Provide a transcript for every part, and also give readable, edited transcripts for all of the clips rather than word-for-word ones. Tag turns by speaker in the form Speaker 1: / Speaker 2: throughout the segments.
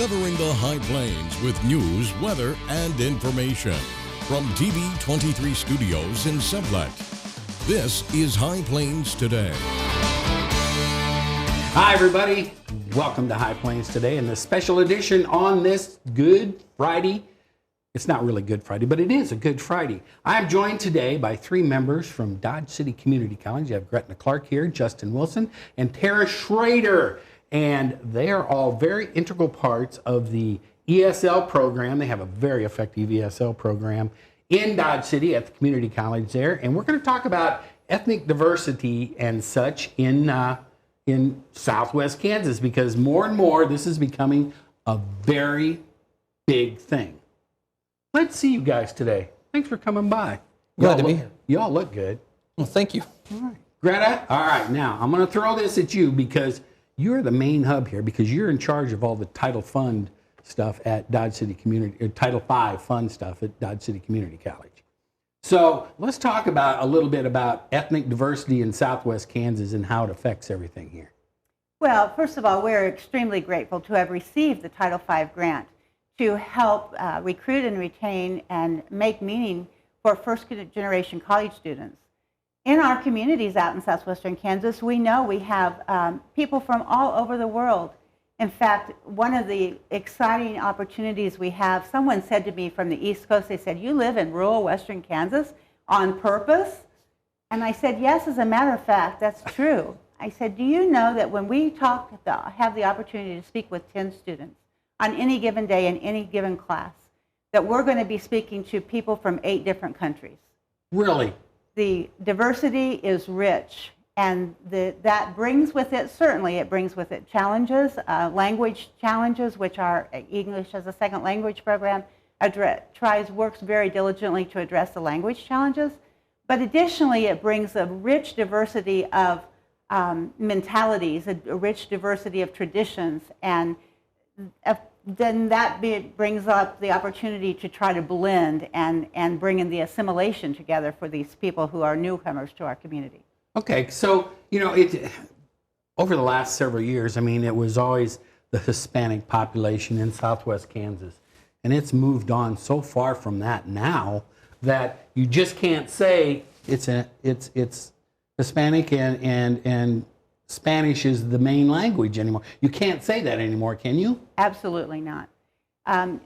Speaker 1: covering the High Plains with news, weather, and information. From TV23 Studios in Sublette, this is High Plains Today.
Speaker 2: Hi, everybody. Welcome to High Plains Today and the special edition on this Good Friday. It's not really Good Friday, but it is a Good Friday. I'm joined today by three members from Dodge City Community College. You have Greta Clark here, Justin Wilson, and Tara Schraeder. And they are all very integral parts of the ESL program. They have a very effective ESL program in Dodge City at the community college there. And we're going to talk about ethnic diversity and such in Southwest Kansas, because more and more this is becoming a very big thing. Let's see you guys today. Thanks for coming by.
Speaker 3: Glad to be here.
Speaker 2: Y'all look good.
Speaker 3: Well, thank you.
Speaker 2: All right. Greta, all right, now I'm going to throw this at you because you're the main hub here, because you're in charge of all the Title Fund stuff at Dodge City Community, or Title V Fund stuff at Dodge City Community College. So let's talk about a little bit about ethnic diversity in Southwest Kansas and how it affects everything here.
Speaker 4: Well, first of all, we're extremely grateful to have received the Title V grant to help recruit and retain and make meaning for first-generation college students. In our communities out in southwestern Kansas, we know we have people from all over the world. In fact, one of the exciting opportunities we have, someone said to me from the East Coast, they said, "You live in rural western Kansas on purpose?" And I said, "Yes, as a matter of fact, that's true." I said, "Do you know that when we have the opportunity to speak with 10 students on any given day in any given class, that we're going to be speaking to people from 8 different countries?"
Speaker 2: Really?
Speaker 4: The diversity is rich, and that brings with it, certainly it brings with it challenges, language challenges, which our English as a second language program works very diligently to address the language challenges. But additionally, it brings a rich diversity of mentalities, a rich diversity of traditions, and then that brings up the opportunity to try to blend and bring in the assimilation together for these people who are newcomers to our community.
Speaker 2: Okay, so, over the last several years, it was always the Hispanic population in Southwest Kansas, and it's moved on so far from that now that you just can't say it's Hispanic and Spanish is the main language anymore. You can't say that anymore, can you?
Speaker 4: Absolutely not.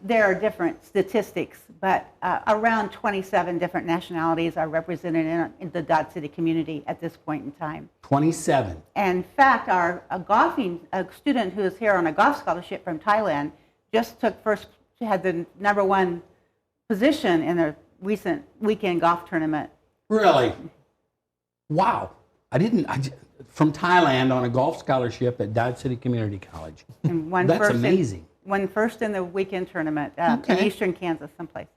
Speaker 4: There are different statistics, but around 27 different nationalities are represented in the Dodge City community at this point in time.
Speaker 2: 27.
Speaker 4: And in fact, a student who is here on a golf scholarship from Thailand just had the #1 position in a recent weekend golf tournament.
Speaker 2: Really? Wow. From Thailand on a golf scholarship at Dodge City Community College.
Speaker 4: And
Speaker 2: That's amazing.
Speaker 4: Won first in the weekend tournament in eastern Kansas someplace.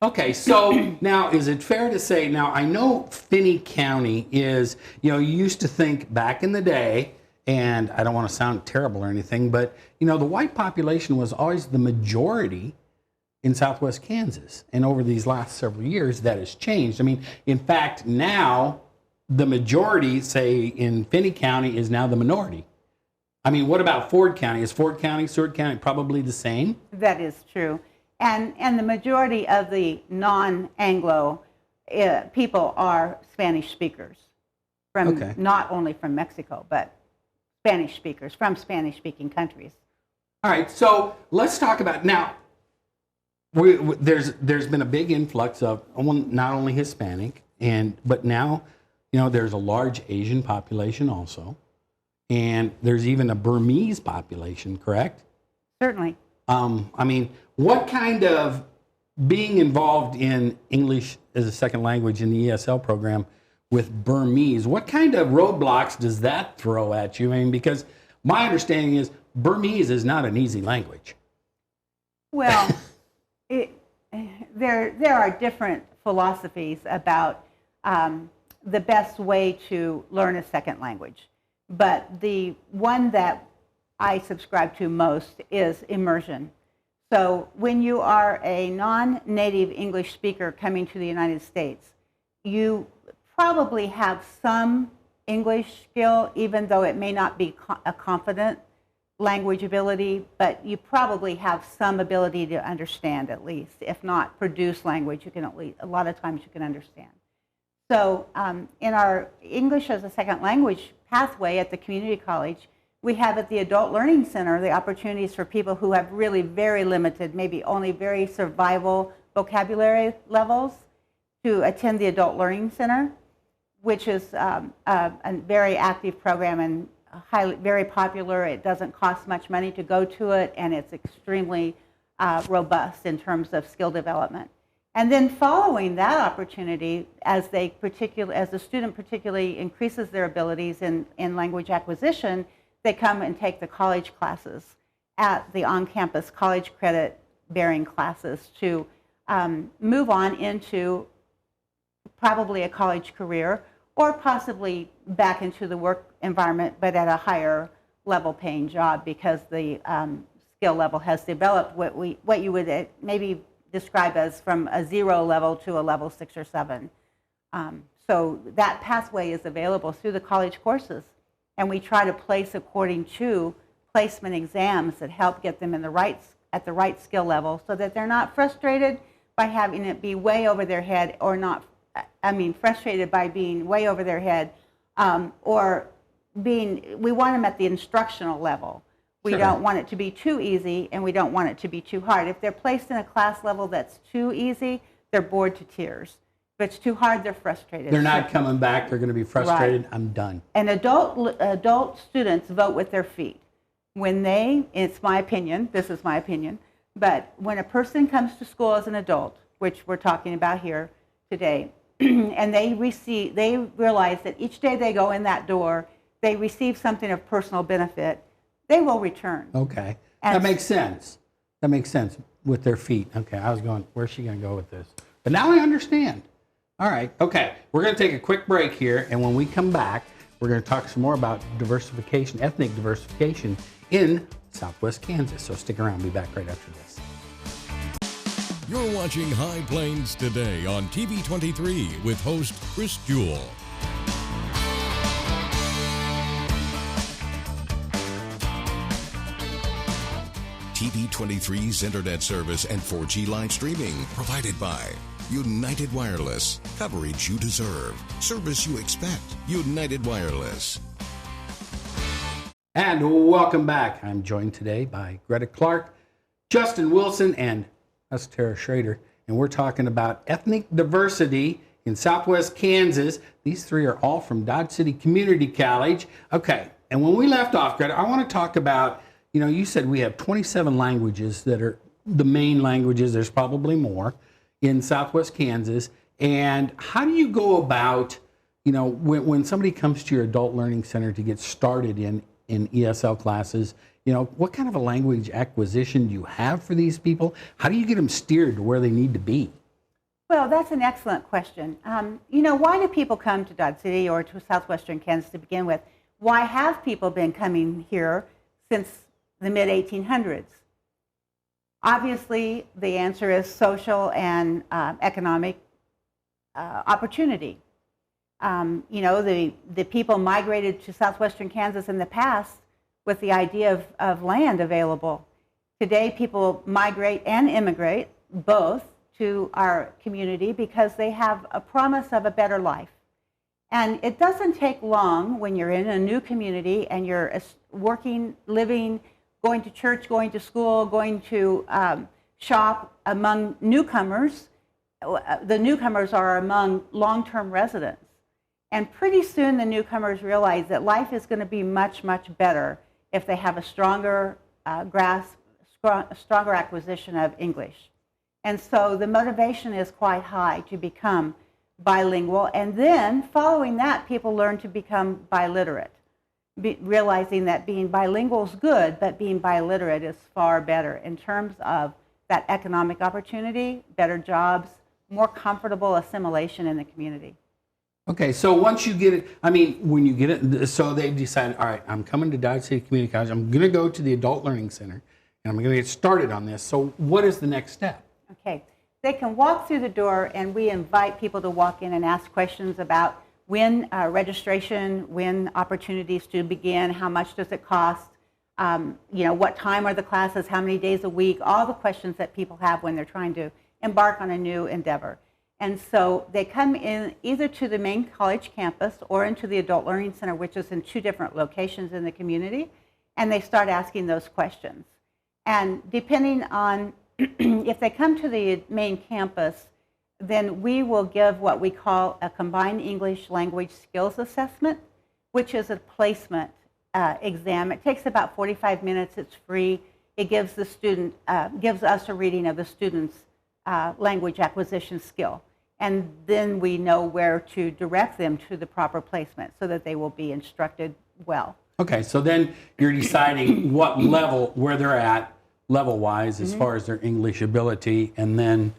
Speaker 2: Okay, so now is it fair to say, now I know Finney County is, you used to think back in the day, and I don't want to sound terrible or anything, but the white population was always the majority in Southwest Kansas. And over these last several years, that has changed. In fact, now the majority, say, in Finney County is now the minority. What about Ford County? Is Ford County, Seward County probably the same?
Speaker 4: That is true. And the majority of the non-Anglo people are Spanish speakers, not only from Mexico, but Spanish speakers from Spanish-speaking countries.
Speaker 2: All right, so let's talk about, now, there's been a big influx of not only Hispanic, but now, there's a large Asian population also, and there's even a Burmese population, correct?
Speaker 4: Certainly.
Speaker 2: What kind of being involved in English as a second language in the ESL program with Burmese, what kind of roadblocks does that throw at you? Because my understanding is Burmese is not an easy language.
Speaker 4: Well, there are different philosophies about the best way to learn a second language. But the one that I subscribe to most is immersion. So when you are a non-native English speaker coming to the United States, you probably have some English skill, even though it may not be a confident language ability, but you probably have some ability to understand at least. If not produce language, you can at least, a lot of times you can understand. So in our English as a second language pathway at the community college, we have at the Adult Learning Center the opportunities for people who have really very limited, maybe only very survival vocabulary levels to attend the Adult Learning Center, which is a very active program and very popular. It doesn't cost much money to go to it, and it's extremely robust in terms of skill development. And then following that opportunity, as the student particularly increases their abilities in language acquisition, they come and take the college classes at the on-campus college credit-bearing classes to move on into probably a college career or possibly back into the work environment, but at a higher level paying job because the skill level has developed what you would maybe describe as from a 0 level to a level 6 or 7. So that pathway is available through the college courses. And we try to place according to placement exams that help get them at the right skill level so that they're not frustrated by having it be way over their head frustrated by being way over their head we want them at the instructional level. We
Speaker 2: Sure.
Speaker 4: don't want it to be too easy and we don't want it to be too hard. If they're placed in a class level that's too easy, they're bored to tears. If it's too hard, they're frustrated.
Speaker 2: They're not coming back. They're going to be frustrated. Right. I'm done.
Speaker 4: And adult students vote with their feet. It's my opinion, this is my opinion, but when a person comes to school as an adult, which we're talking about here today, and they realize that each day they go in that door, they receive something of personal benefit, they will return.
Speaker 2: Okay. That makes sense. That makes sense with their feet. Okay, I was going, where's she going to go with this? But now I understand. All right. Okay, we're going to take a quick break here, and when we come back, we're going to talk some more about diversification, ethnic diversification in Southwest Kansas. So stick around. We'll be back right after this.
Speaker 1: You're watching High Plains Today on TV23 with host Chris Jewell. TV23's internet service and 4G live streaming provided by United Wireless. Coverage you deserve. Service you expect. United Wireless.
Speaker 2: And welcome back. I'm joined today by Greta Clark, Justin Wilson, and us, Tara Schraeder. And we're talking about ethnic diversity in Southwest Kansas. These three are all from Dodge City Community College. Okay, and when we left off, Greta, I want to talk about, you said we have 27 languages that are the main languages. There's probably more in Southwest Kansas. And how do you go about, when somebody comes to your Adult Learning Center to get started in ESL classes, what kind of a language acquisition do you have for these people? How do you get them steered to where they need to be?
Speaker 4: Well, that's an excellent question. Why do people come to Dodge City or to Southwestern Kansas to begin with? Why have people been coming here since the mid-1800s? Obviously, the answer is social and economic opportunity. The people migrated to Southwestern Kansas in the past with the idea of land available. Today, people migrate and immigrate both to our community because they have a promise of a better life. And it doesn't take long when you're in a new community and you're working, living, going to church, going to school, going to shop among newcomers. The newcomers are among long-term residents. And pretty soon the newcomers realize that life is going to be much, much better if they have a stronger stronger acquisition of English. And so the motivation is quite high to become bilingual. And then following that, people learn to become biliterate, realizing that being bilingual is good, but being biliterate is far better in terms of that economic opportunity, better jobs, more comfortable assimilation in the community.
Speaker 2: Okay, so once you get it, when you get it, so they decide, all right, I'm coming to Dodge City Community College, I'm going to go to the Adult Learning Center, and I'm going to get started on this. So what is the next step?
Speaker 4: Okay, they can walk through the door, and we invite people to walk in and ask questions about when registration, when opportunities to begin, how much does it cost, what time are the classes, how many days a week, all the questions that people have when they're trying to embark on a new endeavor. And so they come in either to the main college campus or into the Adult Learning Center, which is in 2 different locations in the community, and they start asking those questions. And depending on if they come to the main campus, then we will give what we call a combined English language skills assessment, which is a placement exam. It takes about 45 minutes. It's free. It gives the student, gives us a reading of the student's language acquisition skill. And then we know where to direct them to the proper placement so that they will be instructed well.
Speaker 2: Okay, so then you're deciding what level, where they're at, level-wise, as far as their English ability, and then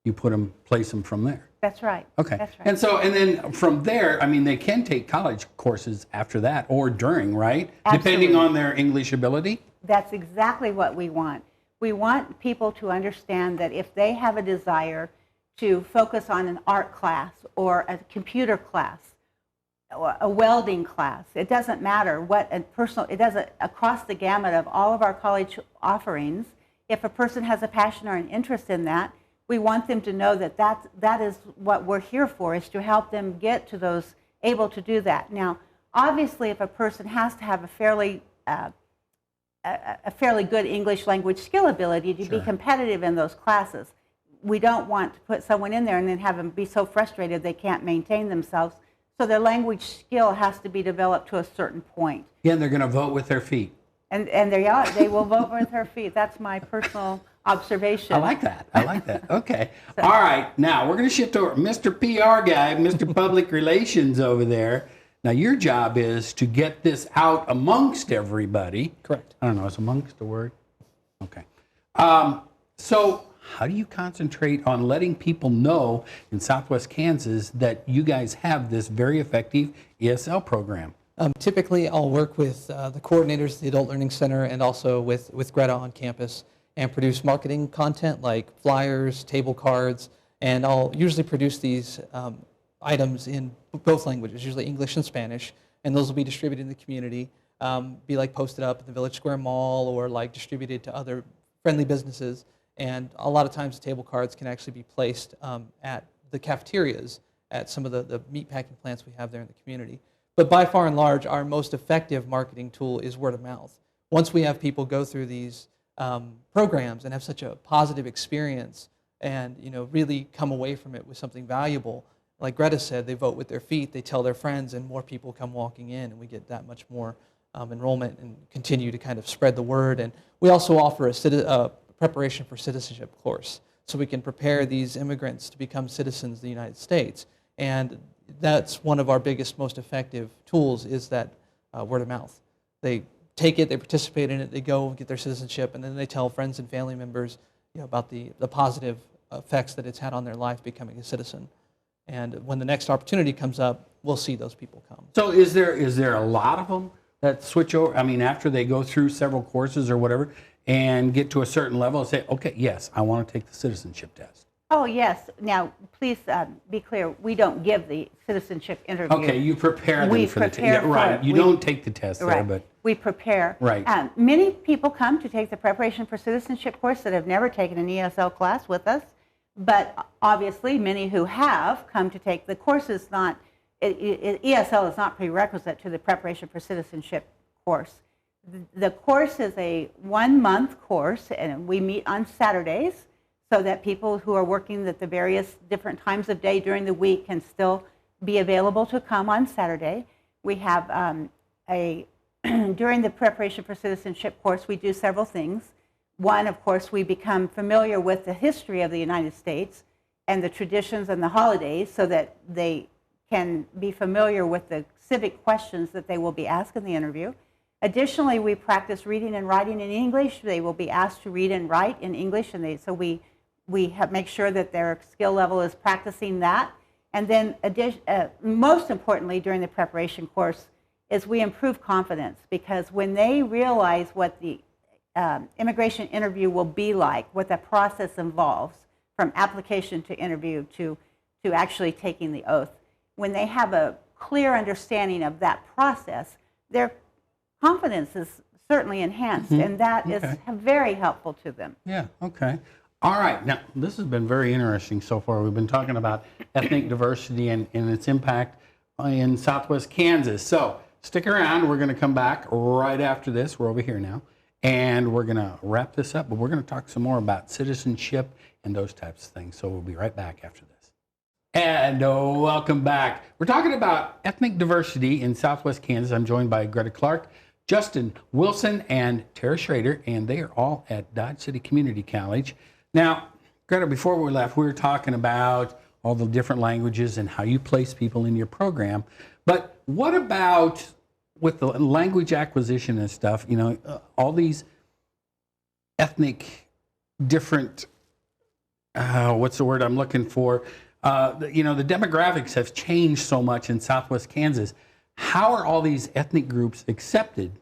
Speaker 2: you place them from there.
Speaker 4: That's right.
Speaker 2: Okay.
Speaker 4: That's right.
Speaker 2: And then from there, I mean, they can take college courses after that or during, right?
Speaker 4: Absolutely.
Speaker 2: Depending on their English ability?
Speaker 4: That's exactly what we want. We want people to understand that if they have a desire to focus on an art class or a computer class or a welding class, it doesn't matter what it doesn't, across the gamut of all of our college offerings, if a person has a passion or an interest in that, we want them to know that that is what we're here for, is to help them get to those, able to do that. Now, obviously, if a person has to have a fairly good English language skill ability to be competitive in those classes, we don't want to put someone in there and then have them be so frustrated they can't maintain themselves. So their language skill has to be developed to a certain point.
Speaker 2: Yeah, and they're going to vote with their feet.
Speaker 4: And they will vote with their feet. That's my personal observation.
Speaker 2: I like that. Okay. All right. Now we're going to shift over. Mr. PR guy, Mr. Public Relations over there. Now your job is to get this out amongst everybody.
Speaker 3: Correct.
Speaker 2: I don't know. Is amongst a word? Okay. So how do you concentrate on letting people know in Southwest Kansas that you guys have this very effective ESL program?
Speaker 3: Typically, I'll work with the coordinators of the Adult Learning Center and also with Greta on campus and produce marketing content like flyers, table cards, and I'll usually produce these items in both languages, usually English and Spanish, and those will be distributed in the community, be like posted up at the Village Square Mall or like distributed to other friendly businesses. And a lot of times the table cards can actually be placed at the cafeterias at some of the meat packing plants we have there in the community. But by far and large, our most effective marketing tool is word of mouth. Once we have people go through these programs and have such a positive experience and really come away from it with something valuable, like Greta said, they vote with their feet, they tell their friends, and more people come walking in, and we get that much more enrollment and continue to kind of spread the word. And we also offer a preparation for citizenship course, so we can prepare these immigrants to become citizens of the United States. And that's one of our biggest, most effective tools, is that word of mouth. They take it, they participate in it, they go get their citizenship, and then they tell friends and family members about the positive effects that it's had on their life becoming a citizen. And when the next opportunity comes up, we'll see those people come.
Speaker 2: So is there a lot of them that switch over? I mean, after they go through several courses or whatever and get to a certain level and say, okay, yes, I want to take the citizenship test.
Speaker 4: Oh, yes. Now, please be clear. We don't give the citizenship interview.
Speaker 2: Okay, you prepare them for the test.
Speaker 4: Yeah,
Speaker 2: right. You don't take the test there, but
Speaker 4: we prepare.
Speaker 2: Right.
Speaker 4: Many people come to take the preparation for citizenship course that have never taken an ESL class with us, but obviously many who have come to take the course. Is not ESL is not prerequisite to the preparation for citizenship course. The course is a 1-month course, and we meet on Saturdays, so that people who are working at the various different times of day during the week can still be available to come on Saturday. We have during the preparation for citizenship course, we do several things. One, of course, we become familiar with the history of the United States and the traditions and the holidays, so that they can be familiar with the civic questions that they will be asked in the interview. Additionally, we practice reading and writing in English. They will be asked to read and write in English, and so we make sure that their skill level is practicing that. And then most importantly during the preparation course is we improve confidence, because when they realize what the immigration interview will be like, what the process involves from application to interview to actually taking the oath, when they have a clear understanding of that process, their confidence is certainly enhanced, and that is very helpful to them.
Speaker 2: Yeah, okay. All right, now this has been very interesting so far. We've been talking about ethnic diversity and its impact in Southwest Kansas. So stick around, we're going to come back right after this. We're over here now, and we're going to wrap this up, but we're going to talk some more about citizenship and those types of things. So we'll be right back after this. And welcome back. We're talking about ethnic diversity in Southwest Kansas. I'm joined by Greta Clark, Justin Wilson, and Tara Schraeder, and they are all at Dodge City Community College. Now, Greta, before we left, we were talking about all the different languages and how you place people in your program. But what about with the language acquisition and stuff, you know, all these ethnic different, what's the word I'm looking for? You know, the demographics have changed so much in Southwest Kansas. How are all these ethnic groups accepted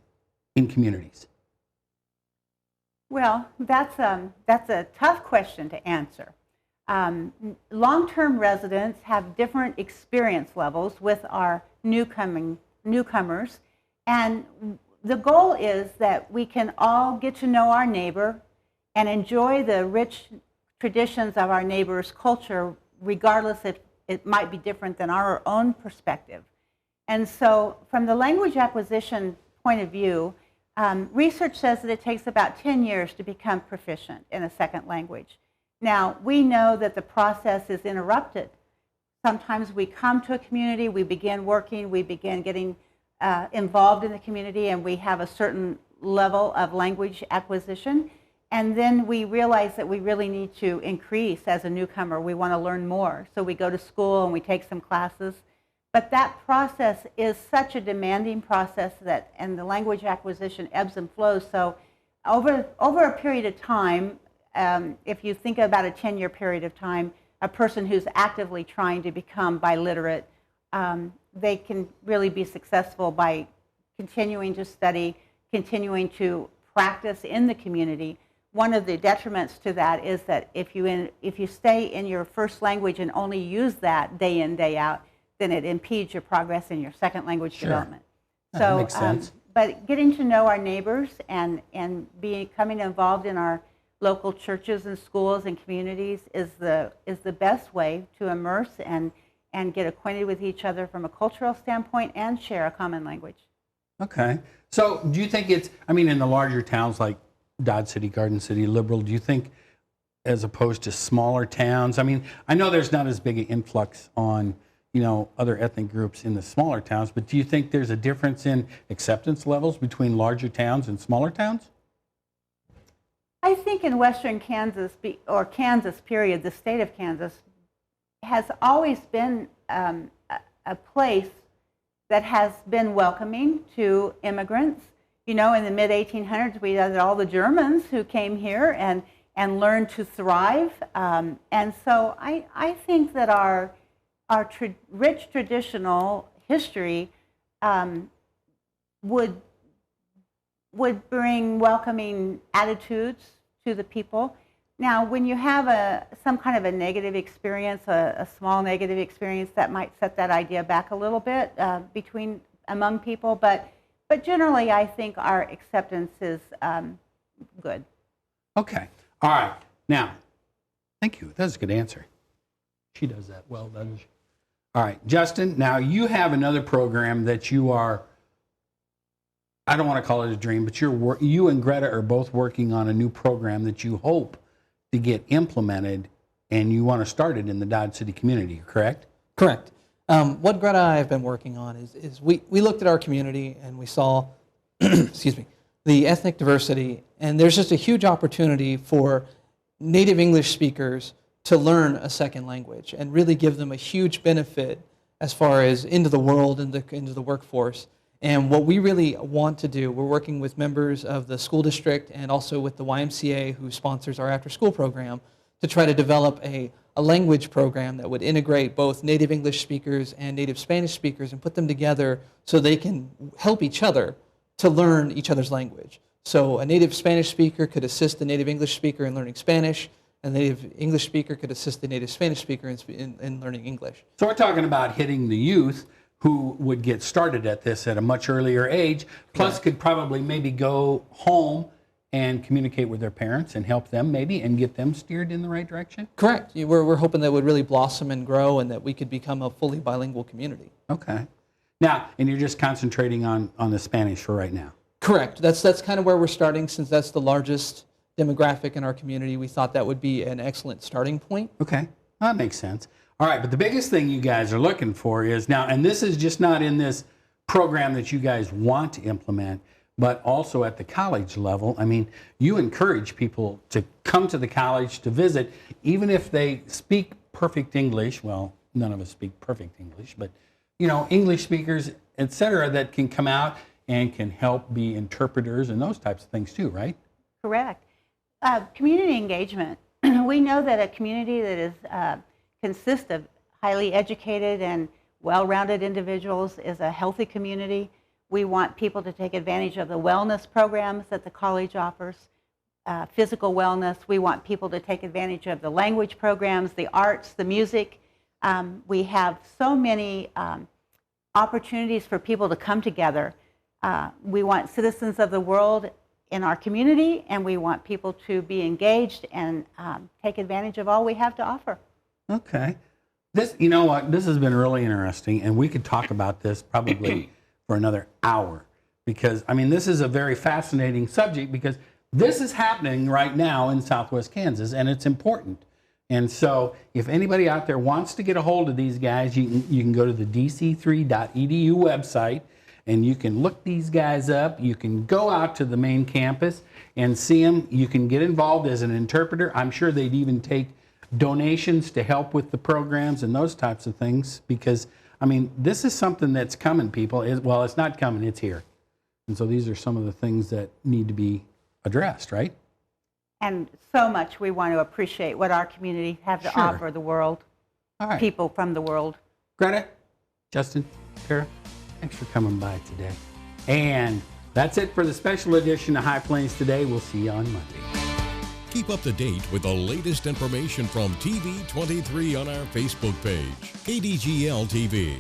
Speaker 2: in communities?
Speaker 4: Well, that's a tough question to answer. Long-term residents have different experience levels with our newcomers, and the goal is that we can all get to know our neighbor and enjoy the rich traditions of our neighbor's culture, regardless if it might be different than our own perspective. And so from the language acquisition point of view, research says that it takes about 10 years to become proficient in a second language. Now, we know that the process is interrupted. Sometimes we come to a community, we begin working, we begin getting involved in the community, and we have a certain level of language acquisition. And then we realize that we really need to increase as a newcomer. We want to learn more. So we go to school and we take some classes. But that process is such a demanding process that, and the language acquisition ebbs and flows. So over a period of time, if you think about a 10-year period of time, a person who's actively trying to become biliterate, they can really be successful by continuing to study, continuing to practice in the community. One of the detriments to that is that if you stay in your first language and only use that day in, day out, then it impedes your progress in your second language development.
Speaker 2: So,
Speaker 4: that
Speaker 2: makes sense.
Speaker 4: But getting to know our neighbors and becoming involved in our local churches and schools and communities is the best way to immerse and get acquainted with each other from a cultural standpoint and share a common language.
Speaker 2: Okay. So do you think it's, I mean, in the larger towns like Dodge City, Garden City, Liberal, do you think as opposed to smaller towns, I mean, I know there's not as big an influx on, you know, other ethnic groups in the smaller towns, but do you think there's a difference in acceptance levels between larger towns and smaller towns?
Speaker 4: I think in western Kansas, or Kansas period, the state of Kansas has always been a place that has been welcoming to immigrants. You know, in the mid-1800s, we had all the Germans who came here and learned to thrive. And so I think that our rich traditional history would bring welcoming attitudes to the people. Now, when you have some kind of a negative experience, a small negative experience, that might set that idea back a little bit among people, but generally, I think our acceptance is good.
Speaker 2: Okay. All right. Now, thank you. That's a good answer. She does that well, doesn't she? All right. Justin, now you have another program that you are, I don't want to call it a dream, but you and Greta are both working on a new program that you hope to get implemented, and you want to start it in the Dodge City community, correct?
Speaker 3: Correct. What Greta and I have been working on is we looked at our community and we saw, excuse me, the ethnic diversity, and there's just a huge opportunity for native English speakers to learn a second language and really give them a huge benefit as far as into the world, into the workforce. And what we really want to do, we're working with members of the school district and also with the YMCA, who sponsors our after-school program, to try to develop a language program that would integrate both native English speakers and native Spanish speakers and put them together so they can help each other to learn each other's language. So a native Spanish speaker could assist the native English speaker in learning Spanish, and the native English speaker could assist the native Spanish speaker in learning English.
Speaker 2: So we're talking about hitting the youth who would get started at this at a much earlier age, plus could probably maybe go home and communicate with their parents and help them maybe and get them steered in the right direction?
Speaker 3: Correct. We're hoping that would really blossom and grow and that we could become a fully bilingual community.
Speaker 2: Okay. Now, and you're just concentrating on the Spanish for right now?
Speaker 3: Correct. That's kind of where we're starting, since that's the largest demographic in our community. We thought that would be an excellent starting point.
Speaker 2: Okay, that makes sense. All right, but the biggest thing you guys are looking for is now, and this is just not in this program that you guys want to implement, but also at the college level. I mean, you encourage people to come to the college to visit, even if they speak perfect English. Well, none of us speak perfect English, but you know, English speakers, et cetera, that can come out and can help be interpreters and those types of things too, right?
Speaker 4: Correct. Community engagement. We know that a community that is consists of highly educated and well-rounded individuals is a healthy community. We want people to take advantage of the wellness programs that the college offers, physical wellness. We want people to take advantage of the language programs, the arts, the music. We have so many opportunities for people to come together. We want citizens of the world in our community, and we want people to be engaged and take advantage of all we have to offer.
Speaker 2: Okay. This, you know what, this has been really interesting, and we could talk about this probably for another hour, because, I mean, this is a very fascinating subject, because this is happening right now in Southwest Kansas, and it's important. And so if anybody out there wants to get a hold of these guys, you can go to the dc3.edu website, and you can look these guys up. You can go out to the main campus and see them. You can get involved as an interpreter. I'm sure they'd even take donations to help with the programs and those types of things, because, I mean, this is something that's coming, people. Well, it's not coming, it's here. And so these are some of the things that need to be addressed, right?
Speaker 4: And so much we want to appreciate what our community have to offer the world, people from the world.
Speaker 2: Greta, Justin, Tara, thanks for coming by today. And that's it for the special edition of High Plains Today. We'll see you on Monday.
Speaker 1: Keep up to date with the latest information from TV23 on our Facebook page, KDGL TV.